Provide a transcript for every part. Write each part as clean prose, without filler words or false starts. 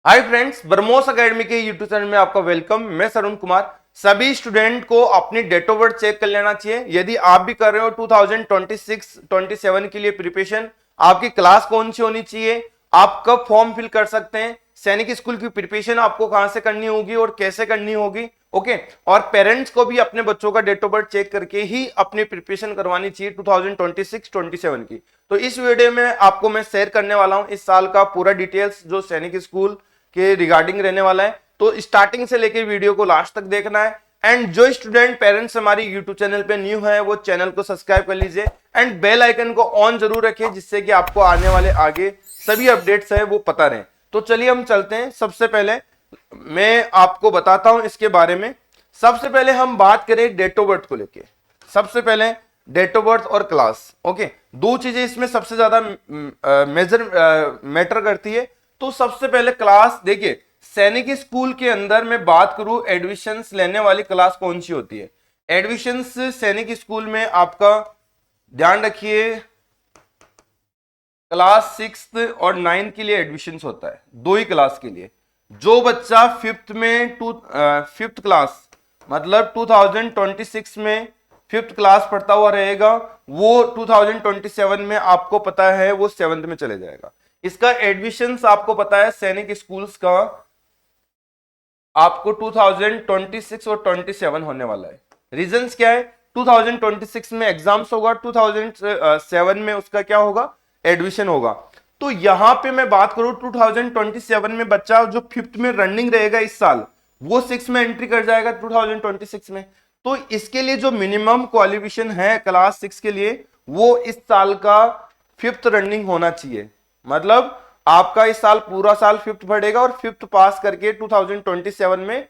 Hi friends, BrahMos academy के YouTube channel में आपका वेलकम। मैं सरुण कुमार। सभी स्टूडेंट को अपनी डेट ऑफ बर्थ चेक कर लेना चाहिए। यदि आप भी कर रहे हो 2026-27 के लिए प्रिपरेशन, आपकी क्लास कौन सी होनी चाहिए, आप कब फॉर्म फिल कर सकते हैं, सैनिक स्कूल की प्रिपरेशन आपको कहां से करनी होगी और कैसे करनी होगी। ओके, और पेरेंट्स को भी अपने बच्चों का डेट ऑफ बर्थ चेक करके ही अपनी प्रिपरेशन करवानी चाहिए 2026-27 की। तो इस वीडियो में आपको मैं शेयर करने वाला हूं इस साल का पूरा डिटेल्स जो सैनिक स्कूल के रिगार्डिंग रहने वाला है। तो स्टार्टिंग से लेकर वीडियो को लास्ट तक देखना है। एंड जो स्टूडेंट पेरेंट्स हमारी यूट्यूब चैनल पे न्यू है वो चैनल को सब्सक्राइब कर लीजिए एंड बेल आइकन को ऑन जरूर रखिए, जिससे कि आपको आने वाले आगे सभी अपडेट्स है वो पता रहे। तो चलिए हम चलते हैं। सबसे पहले मैं आपको बताता हूं इसके बारे में। सबसे पहले हम बात करें डेट ऑफ बर्थ को लेके। सबसे पहले डेट ऑफ बर्थ और क्लास, ओके, दो चीजें इसमें सबसे ज्यादा मैटर करती है। तो सबसे पहले क्लास देखिए, सैनिक स्कूल के अंदर मैं बात करूं एडमिशंस लेने वाली क्लास कौन सी होती है। एडमिशंस सैनिक स्कूल में आपका ध्यान रखिए, क्लास 6 और 9 के लिए एडमिशंस होता है, दो ही क्लास के लिए। जो बच्चा फिफ्थ क्लास मतलब 2026 में फिफ्थ क्लास पढ़ता हुआ रहेगा, वो 2027 में आपको पता है वो 7th में चले जाएगा। इसका एडमिशंस आपको पता है सैनिक स्कूल्स का आपको 2026 और 27 होने वाला है। रीजंस क्या है, 2026 में एग्जाम्स होगा, 2007 में उसका क्या होगा, एडमिशन होगा। तो यहां पे मैं बात करूं 2027 में बच्चा जो फिफ्थ में रनिंग रहेगा इस साल, वो 6 में एंट्री कर जाएगा 2026 में। तो इसके लिए जो मिनिमम क्वालिफिकेशन है क्लास 6 के लिए, वो इस साल का फिफ्थ रनिंग होना चाहिए। मतलब आपका इस साल पूरा साल फिफ्थ पढ़ेगा और फिफ्थ पास करके 2027 में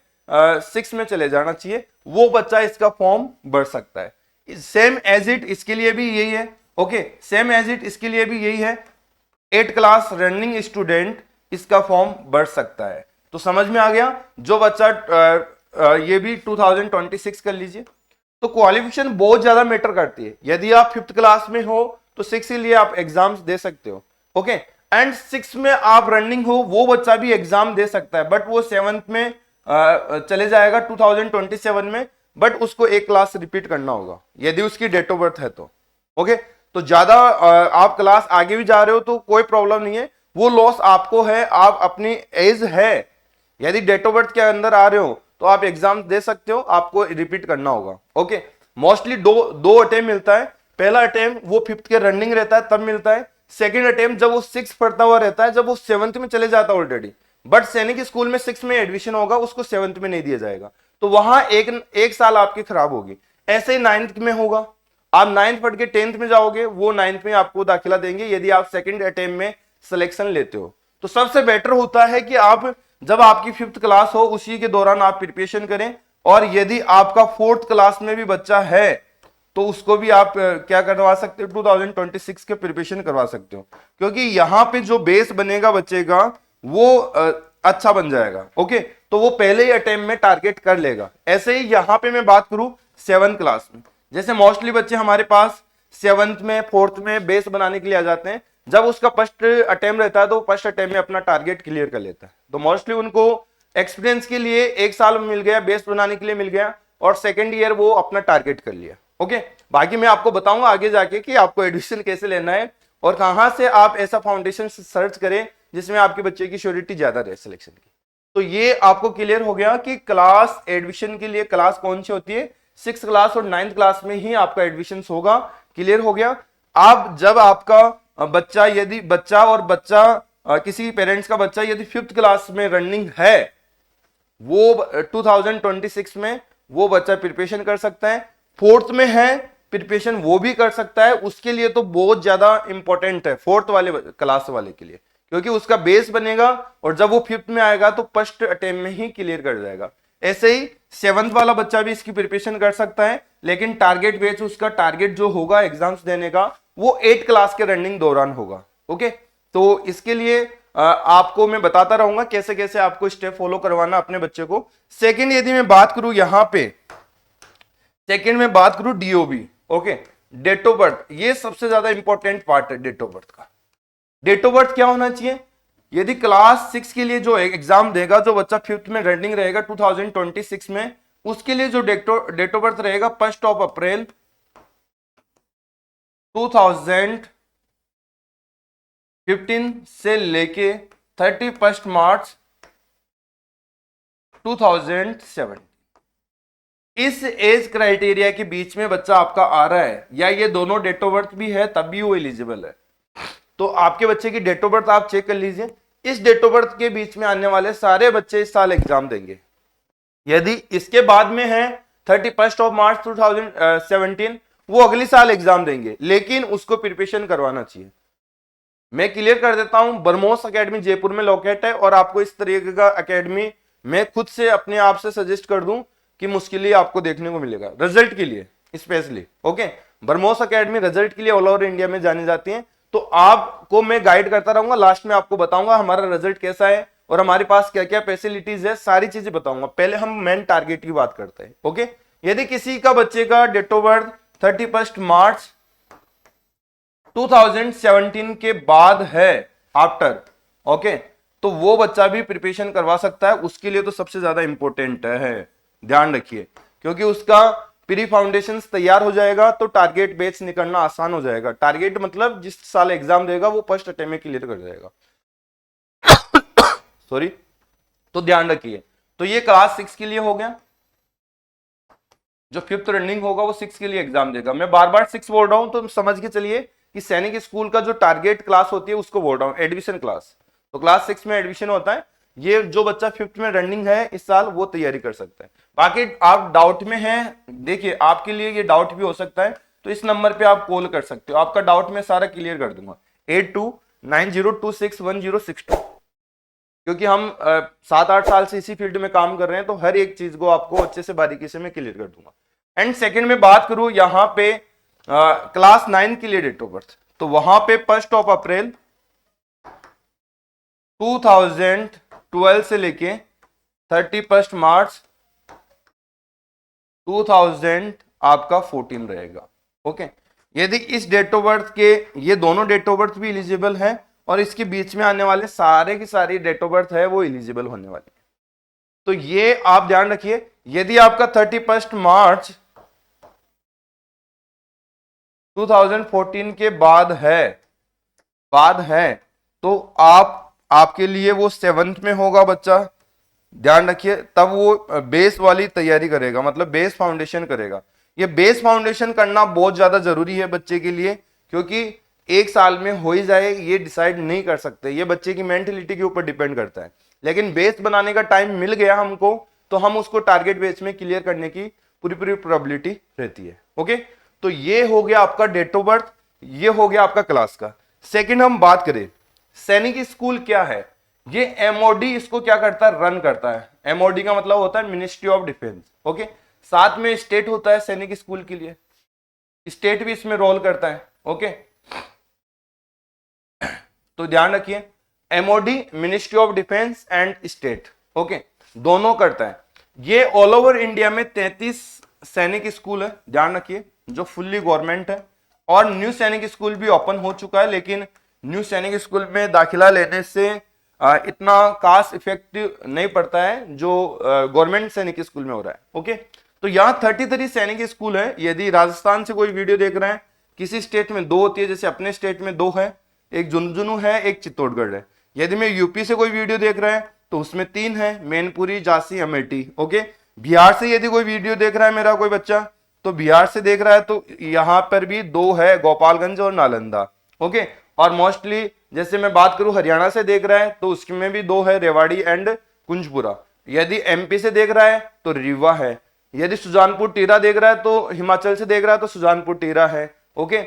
6 में चले जाना चाहिए, वो बच्चा इसका फॉर्म भर सकता है। सेम एज इट इसके लिए भी यही है। ओके, सेम एज इट इसके लिए भी यही है। 8 क्लास रनिंग स्टूडेंट इसका फॉर्म भर सकता है। तो समझ में आ गया। जो बच्चा ये भी 2026 कर लीजिए। तो क्वालिफिकेशन बहुत ज्यादा मैटर करती है। यदि आप फिफ्थ क्लास में हो तो 6 के लिए आप एग्जाम्स दे सकते हो। ओके, एंड 6 में आप रनिंग हो, वो बच्चा भी एग्जाम दे सकता है, बट वो 7th में चले जाएगा 2027 में, बट उसको एक क्लास रिपीट करना होगा यदि उसकी डेट ऑफ बर्थ है तो। ओके, तो ज्यादा आप क्लास आगे भी जा रहे हो तो कोई प्रॉब्लम नहीं है, वो लॉस आपको है। आप अपनी एज है, यदि डेट ऑफ बर्थ के अंदर आ रहे हो तो आप एग्जाम दे सकते हो, आपको रिपीट करना होगा। ओके, मोस्टली दो अटेम्प्ट मिलता है। पहला अटेम्प्ट वो फिफ्थ के रनिंग रहता है तब मिलता है। सेकंड अटेम्प्ट जब वो 6 पढ़ता हुआ रहता है, जब वो 7th में चले जाता है ऑलरेडी, बट सैनिक स्कूल में 6 में एडमिशन होगा, उसको 7th में नहीं दिया जाएगा। तो वहां एक साल आपकी खराब होगी। ऐसे ही 9th में होगा, आप 9th पढ़ के 10th में जाओगे, वो 9th में आपको दाखिला देंगे यदि आप सेकंड अटेम्प्ट में सिलेक्शन लेते हो। तो सबसे बेटर होता है कि आप जब आपकी फिफ्थ क्लास हो उसी के दौरान आप प्रिपरेशन करें। और यदि आपका 4th क्लास में भी बच्चा है तो उसको भी आप क्या करवा सकते हो, 2026 के प्रिपरेशन करवा सकते हो, क्योंकि यहां पे जो बेस बनेगा बच्चे का वो अच्छा बन जाएगा। ओके, तो वो पहले ही अटेम्प्ट में टारगेट कर लेगा। ऐसे ही यहां पे मैं बात करूं 7th क्लास में, जैसे मोस्टली बच्चे हमारे पास 7th में 4th में बेस बनाने के लिए आ जाते हैं। जब उसका फर्स्ट अटेम्प्ट रहता है तो फर्स्ट अटेम्प्ट में अपना टारगेट क्लियर कर लेता है। तो मोस्टली उनको एक्सपीरियंस के लिए एक साल मिल गया, बेस बनाने के लिए मिल गया, और सेकेंड ईयर वो अपना टारगेट कर लिया। ओके, बाकी मैं आपको बताऊंगा आगे जाके कि आपको एडमिशन कैसे लेना है और कहां से आप ऐसा फाउंडेशन सर्च करें जिसमें आपके बच्चे की श्योरिटी ज्यादा रहे सिलेक्शन की। तो ये आपको क्लियर हो गया कि क्लास एडमिशन के लिए क्लास कौन सी होती है। 6th क्लास और 9th क्लास में ही आपका एडमिशन होगा। क्लियर हो गया। आप जब आपका बच्चा यदि किसी पेरेंट्स का बच्चा यदि 5th क्लास में रनिंग है, वो 2026 में वो बच्चा प्रिपरेशन कर सकता है। 4th में है प्रिपरेशन वो भी कर सकता है। उसके लिए तो बहुत ज्यादा इंपॉर्टेंट है 4th वाले क्लास वाले के लिए, क्योंकि उसका बेस बनेगा और जब वो 5th में आएगा तो फर्स्ट अटेम्प्ट में ही क्लियर कर जाएगा। ऐसे ही 7th वाला बच्चा भी इसकी प्रिपरेशन कर सकता है, लेकिन टारगेट बेस उसका टारगेट जो होगा एग्जाम्स देने का वो 8 क्लास के रनिंग दौरान होगा। ओके, तो इसके लिए आपको मैं बताता रहूंगा कैसे कैसे आपको स्टेप फॉलो करवाना अपने बच्चे को। सेकंड यदि मैं बात करूं यहां पे, सेकंड में बात करूं DOB. Okay, date of birth, ये सबसे ज्यादा इंपॉर्टेंट पार्ट है डेट ऑफ बर्थ का। डेट ऑफ बर्थ क्या होना चाहिए, यदि क्लास 6 के लिए जो एग्जाम देगा, जो बच्चा 5th में रनिंग रहेगा 2026 में, उसके लिए जो डेट ऑफ बर्थ रहेगा 1 अप्रैल 2015 से लेके 31 मार्च 2007, इस एज क्राइटेरिया के बीच में बच्चा आपका आ रहा है, या ये दोनों डेट ऑफ बर्थ भी है तब भी वो एलिजिबल है। तो आपके बच्चे की डेट ऑफ बर्थ आप चेक कर लीजिए, इस डेट ऑफ बर्थ के बीच में आने वाले सारे बच्चे इस साल एग्जाम देंगे। यदि इसके बाद में है 31 मार्च 2017, वो अगली साल एग्जाम देंगे, लेकिन उसको प्रिपरेशन करवाना चाहिए। मैं क्लियर कर देता हूं, ब्रह्मोस एकेडमी जयपुर में लोकेट है, और आपको इस तरीके का एकेडमी मैं खुद से अपने आप से सजेस्ट कर दूं कि मुश्किल ही आपको देखने को मिलेगा रिजल्ट के लिए specially. Okay, BrahMos academy result के लिए ऑल ओवर इंडिया में जानी जाती है। तो आपको मैं गाइड करता रहूंगा, लास्ट में आपको बताऊंगा हमारा रिजल्ट कैसा है और हमारे पास क्या क्या फैसिलिटीज है, सारी चीजें बताऊंगा। पहले हम मेन टारगेट की बात करते हैं। ओके, यदि किसी का बच्चे का डेट ऑफ बर्थ 31 मार्च 2017 के बाद है आफ्टर, ओके, तो वो बच्चा भी प्रिपरेशन करवा सकता है। उसके लिए तो सबसे ज्यादा इंपॉर्टेंट है, ध्यान रखिए, क्योंकि उसका प्री फाउंडेशन तैयार हो जाएगा तो टारगेट बेच निकलना आसान हो जाएगा। टारगेट मतलब जिस साल एग्जाम देगा वो फर्स्ट अटेम्प्ट में क्लियर कर जाएगा। सॉरी, तो ध्यान रखिए। तो ये क्लास 6 के लिए हो गया, जो 5th रनिंग होगा वो 6 के लिए एग्जाम देगा। मैं बार बार 6 बोल रहा हूं तो समझ के चलिए कि सैनिक स्कूल का जो टारगेट क्लास होती है उसको बोल रहा हूं, एडमिशन क्लास। तो क्लास 6 में एडमिशन होता है। ये जो बच्चा 5th में रनिंग है इस साल, वो तैयारी कर सकता है। बाकी आप डाउट में हैं, देखिए आपके लिए ये डाउट भी हो सकता है, तो इस नंबर पे आप कॉल कर सकते हो, आपका डाउट मैं सारा क्लियर कर दूंगा, 8290261062। क्योंकि हम 7-8 साल से इसी फील्ड में काम कर रहे हैं, तो हर एक चीज को आपको अच्छे से बारीकी से मैं क्लियर कर दूंगा। एंड सेकंड में बात करूं यहाँ पे क्लास 9 के लिए डेट ऑफ बर्थ, तो वहां पे 1 अप्रैल 2012 से लेके 31 मार्च 2000 आपका 14 रहेगा। ओके, यदि इस डेट ऑफ बर्थ के ये दोनों डेट ऑफ बर्थ भी एलिजिबल है, और इसके बीच में आने वाले सारे की सारी डेट ऑफ बर्थ है वो एलिजिबल होने वाली है। तो ये आप ध्यान रखिए, यदि आपका 31 मार्च 2014 के बाद है तो आपके लिए वो 7th में होगा बच्चा, ध्यान रखिए। तब वो बेस वाली तैयारी करेगा, मतलब बेस फाउंडेशन करेगा। ये बेस फाउंडेशन करना बहुत ज्यादा जरूरी है बच्चे के लिए, क्योंकि एक साल में हो ही जाए ये डिसाइड नहीं कर सकते, ये बच्चे की मेंटलिटी के ऊपर डिपेंड करता है। लेकिन बेस बनाने का टाइम मिल गया हमको, तो हम उसको टारगेट बेस में क्लियर करने की पूरी प्रोबेबिलिटी रहती है। ओके, तो ये हो गया आपका डेट ऑफ बर्थ, ये हो गया आपका क्लास का। सेकंड हम बात करें सैनिक स्कूल क्या है, ये एमओडी इसको क्या करता है, रन करता है। एमओडी का मतलब होता है मिनिस्ट्री ऑफ डिफेंस। ओके, साथ में स्टेट होता है सैनिक स्कूल के लिए, स्टेट भी इसमें रोल करता है। ओके, तो ध्यान रखिए, MoD ministry of defence and state, okay, दोनों करता है। ये ऑल ओवर इंडिया में 33 सैनिक स्कूल है, ध्यान रखिए, जो फुल्ली गवर्नमेंट है। और न्यू सैनिक स्कूल भी ओपन हो चुका है, लेकिन न्यू सैनिक स्कूल में दाखिला लेने से इतना खास इफेक्टिव नहीं पड़ता है जो गवर्नमेंट सैनिक स्कूल में हो रहा है। ओके, तो यहाँ 33 सैनिक स्कूल है। यदि राजस्थान से कोई वीडियो देख रहे हैं, किसी स्टेट में 2 होती है, जैसे अपने स्टेट में 2 है, एक झुंझुनू है, एक चित्तौड़गढ़ है। यदि मैं यूपी से कोई वीडियो देख रहा है तो उसमें 3 है, मैनपुरी, झांसी, अमेठी। ओके, बिहार से यदि कोई वीडियो देख रहा है मेरा कोई बच्चा, तो बिहार से देख रहा है तो यहां पर भी 2 है, गोपालगंज और नालंदा। ओके, और मोस्टली जैसे मैं बात करूं हरियाणा से देख रहा है तो उसमें भी 2 है, रेवाड़ी एंड कुंजपुरा। यदि एमपी से देख रहा है तो रीवा है। यदि सुजानपुर टीरा देख रहा है तो हिमाचल से देख रहा है तो सुजानपुर टीरा है। ओके,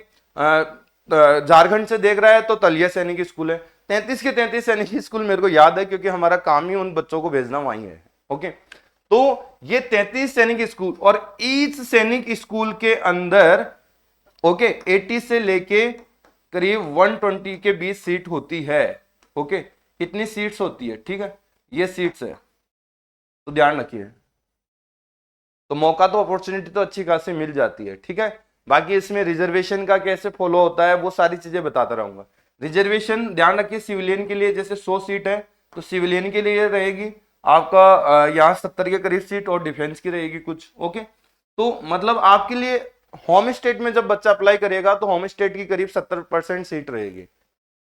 झारखंड से देख रहा है तो तलिया सैनिक स्कूल है। 33 के 33 सैनिक स्कूल मेरे को याद है, क्योंकि हमारा काम ही उन बच्चों को भेजना वहीं है। ओके, तो ये 33 सैनिक स्कूल, और ईच सैनिक स्कूल के अंदर ओके 80 से लेके करीब 120 के बीच सीट होती है। ओके, कितनी सीट्स होती है, ठीक है, ये सीट्स है, तो ध्यान रखिए। तो मौका तो अपॉर्चुनिटी तो अच्छी खासी मिल जाती है, ठीक है। बाकी इसमें रिजर्वेशन का कैसे फॉलो होता है वो सारी चीजें बताता रहूंगा। रिजर्वेशन ध्यान रखिए, सिविलियन के लिए जैसे 100 सीट है तो सिविलियन के लिए रहेगी आपका यहाँ 70 के करीब सीट, और डिफेंस की रहेगी कुछ। ओके, तो मतलब आपके लिए होम स्टेट में जब बच्चा अप्लाई करेगा तो होम स्टेट की करीब 70% सीट रहेगी।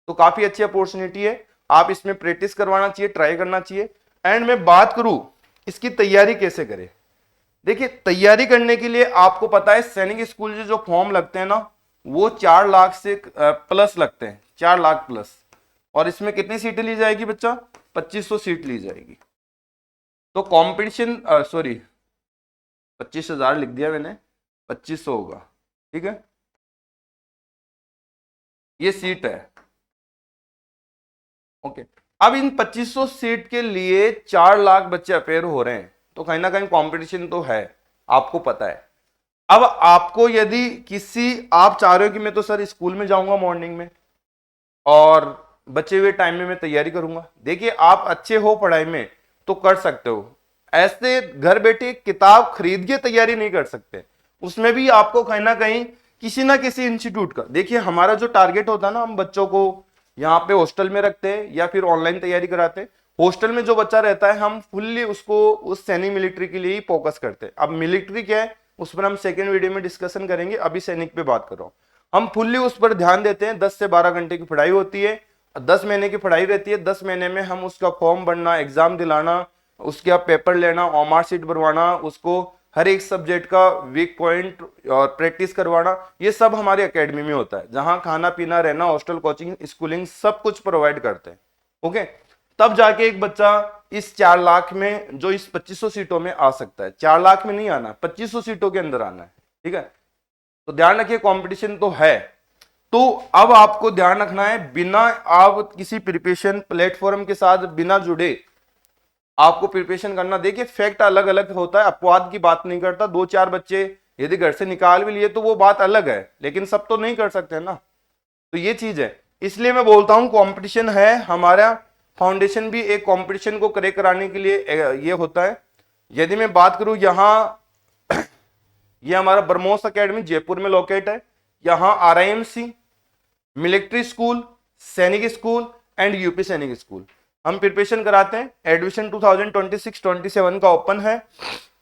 तो काफी अच्छी अपॉर्चुनिटी है, आप इसमें प्रैक्टिस करवाना चाहिए, ट्राई करना चाहिए। एंड मैं बात करूं इसकी तैयारी कैसे करें, देखिए तैयारी करने के लिए आपको पता है सैनिक स्कूल से जो फॉर्म लगते हैं ना वो 4 लाख से प्लस लगते हैं, 4 लाख प्लस। और इसमें कितनी सीटें ली जाएगी बच्चा, 2500 सीट ली जाएगी। तो कंपटीशन सॉरी 25,000 लिख दिया मैंने, 2500 होगा, ठीक है, ये सीट है। ओके, अब इन 2500 सीट के लिए 4 लाख बच्चे अपेयर हो रहे हैं, तो कहीं ना कहीं कंपटीशन तो है, आपको पता है। अब आपको यदि किसी, आप चाह रहे हो कि मैं तो सर स्कूल में जाऊंगा मॉर्निंग में और बचे हुए टाइम में मैं तैयारी करूंगा, देखिए आप अच्छे हो पढ़ाई में तो कर सकते हो, ऐसे घर बैठे किताब खरीद के तैयारी नहीं कर सकते, उसमें भी आपको कहीं ना किसी इंस्टीट्यूट का, देखिए हमारा जो टारगेट होता है ना, हम बच्चों को यहाँ पे हॉस्टल में रखते हैं या फिर ऑनलाइन तैयारी कराते हैं। हॉस्टल में जो बच्चा रहता है हम फुल्ली उसको उस सैनिक मिलिट्री के लिए ही फोकस करते हैं। अब मिलिट्री क्या है उस पर हम सेकेंड वीडियो में डिस्कशन करेंगे, अभी सैनिक पे बात कर रहा हूं। हम फुल्ली उस पर ध्यान देते हैं, 10 से 12 घंटे की पढ़ाई होती है, 10 महीने की पढ़ाई रहती है, 10 महीने में हम उसका फॉर्म भरना, एग्जाम दिलाना, उसके पेपर लेना, ओमार शीट भरवाना, उसको हर एक सब्जेक्ट का वीक पॉइंट और प्रैक्टिस करवाना, ये सब हमारे एकेडमी में होता है, जहां खाना पीना रहना, हॉस्टल कोचिंग स्कूलिंग सब कुछ प्रोवाइड करते हैं। ओके, तब जाके एक बच्चा इस 4 लाख में जो इस 2500 सीटों में आ सकता है। 4 लाख में नहीं आना, 2500 सीटों के अंदर आना है, ठीक है। तो ध्यान रखिए कंपटीशन तो है। तो अब आपको ध्यान रखना है, बिना आप किसी प्रिपरेशन प्लेटफॉर्म के साथ बिना जुड़े आपको प्रिपरेशन करना। देखिए फैक्ट अलग अलग होता है, अपवाद की बात नहीं करता, 2-4 बच्चे यदि घर से निकाल भी लिए तो वो बात अलग है, लेकिन सब तो नहीं कर सकते ना, तो ये चीज है। इसलिए मैं बोलता हूं कंपटीशन है, हमारा फाउंडेशन भी एक कंपटीशन को करेक्ट कराने के लिए ये होता है। यदि मैं बात करूं यहाँ ये हमारा ब्रह्मोस एकेडमी जयपुर में लोकेट है, यहाँ RIMC, मिलिट्री स्कूल, सैनिक स्कूल एंड यूपी सैनिक स्कूल हम प्रिपरेशन कराते हैं। एडमिशन 2026-27 का ओपन है।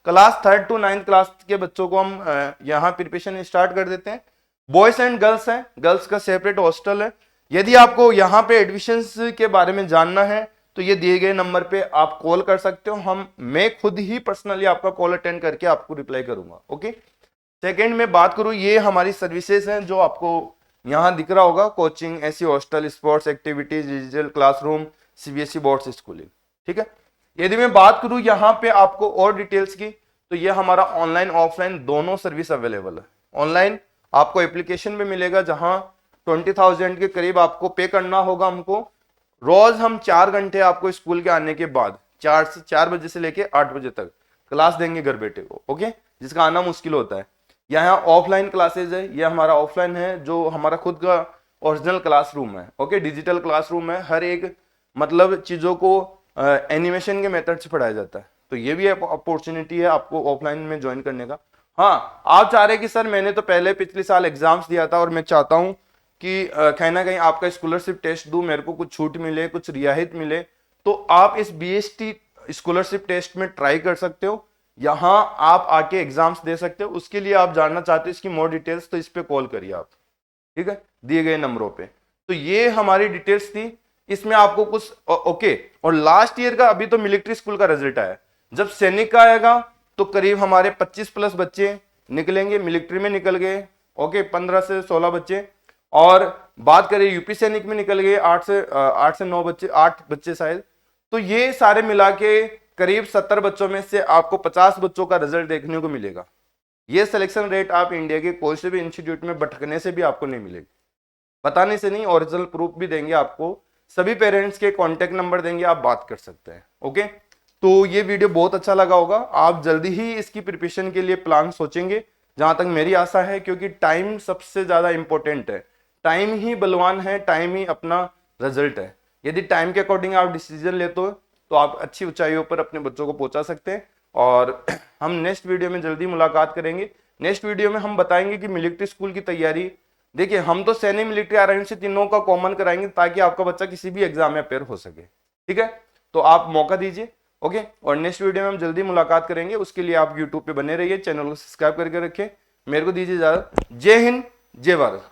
Class 3rd to 9th class के बच्चों को हम यहाँ प्रिपरेशन स्टार्ट कर देते हैं। बॉयज एंड गर्ल्स है, गर्ल्स का सेपरेट हॉस्टल है। यदि आपको यहाँ पे एडमिशंस के बारे में जानना है तो ये दिए गए नंबर पे आप कॉल कर सकते हो, मैं खुद ही पर्सनली आपका कॉल अटेंड करके आपको रिप्लाई करूंगा। ओके, सेकेंड में बात करूं, ये हमारी सर्विसेज हैं जो आपको यहाँ दिख रहा होगा, कोचिंग, ऐसी hostel, sports activities, digital classroom, CBSE board schooling, ठीक है। यदि मैं बात करूं यहाँ पे आपको और डिटेल्स की, तो ये हमारा ऑनलाइन ऑफलाइन दोनों सर्विस अवेलेबल है। ऑनलाइन आपको एप्लीकेशन में मिलेगा, जहां 20,000 के करीब आपको पे करना होगा हमको। रोज हम 4 घंटे आपको स्कूल के आने के बाद 4 बजे से लेके 8 बजे तक क्लास देंगे घर बैठे को, ओके, जिसका आना मुश्किल होता है। यहाँ ऑफलाइन क्लासेज है, ये हमारा ऑफलाइन है जो हमारा खुद का ओरिजिनल क्लासरूम है, ओके, डिजिटल क्लासरूम है। हर एक मतलब चीजों को एनिमेशन के मेथड से पढ़ाया जाता है, तो ये भी अपॉर्चुनिटी है आपको ऑफलाइन में ज्वाइन करने का। हाँ, आप चाह रहे कि सर मैंने तो पहले पिछले साल एग्जाम्स दिया था और मैं चाहता हूँ कि कहीं ना कहीं आपका स्कॉलरशिप टेस्ट दूं, मेरे को कुछ छूट मिले, कुछ रियायत मिले, तो आप इस BST स्कॉलरशिप टेस्ट में ट्राई कर सकते हो। यहां आप आके एग्जाम्स दे सकते हो। उसके लिए आप जानना चाहते हो इसकी मोर डिटेल्स, तो इस पे कॉल करिए आप, ठीक है, दिए गए नंबरों पे। तो ये हमारी डिटेल्स थी, इसमें आपको कुछ ओके। और लास्ट ईयर का अभी तो मिलिट्री स्कूल का रिजल्ट आया, जब सैनिक का आएगा तो करीब हमारे 25+ बच्चे निकलेंगे, मिलिट्री में निकल गए, ओके, 15 से 16 बच्चे। और बात करें यूपी सैनिक में निकल गए 8 से 9 बच्चे, 8 बच्चे शायद। तो ये सारे मिला के करीब 70 बच्चों में से आपको 50 बच्चों का रिजल्ट देखने को मिलेगा। ये सिलेक्शन रेट आप इंडिया के कोई से भी इंस्टीट्यूट में भटकने से भी आपको नहीं मिलेगी, बताने से नहीं, ओरिजिनल प्रूफ भी देंगे आपको, सभी पेरेंट्स के कॉन्टेक्ट नंबर देंगे, आप बात कर सकते हैं। ओके, तो ये वीडियो बहुत अच्छा लगा होगा, आप जल्दी ही इसकी प्रिपरेशन के लिए प्लान सोचेंगे, जहां तक मेरी आशा है, क्योंकि टाइम सबसे ज्यादा इंपॉर्टेंट है। टाइम ही बलवान है, टाइम ही अपना रिजल्ट है। यदि टाइम के अकॉर्डिंग आप डिसीजन लेते हो तो आप अच्छी ऊंचाइयों पर अपने बच्चों को पहुंचा सकते हैं। और हम नेक्स्ट वीडियो में जल्दी मुलाकात करेंगे। नेक्स्ट वीडियो में हम बताएंगे कि मिलिट्री स्कूल की तैयारी देखिए हम तो सैनिक, मिलिट्री, आर्मी से तीनों का कॉमन कराएंगे ताकि आपका बच्चा किसी भी एग्जाम में अपेयर हो सके। ठीक है, तो आप मौका दीजिए। ओके, और नेक्स्ट वीडियो में हम जल्दी मुलाकात करेंगे, उसके लिए आप यूट्यूब पे बने रहिए, चैनल को सब्सक्राइब करके रखें। मेरे को दीजिए इजाजत। जय हिंद, जय भारत।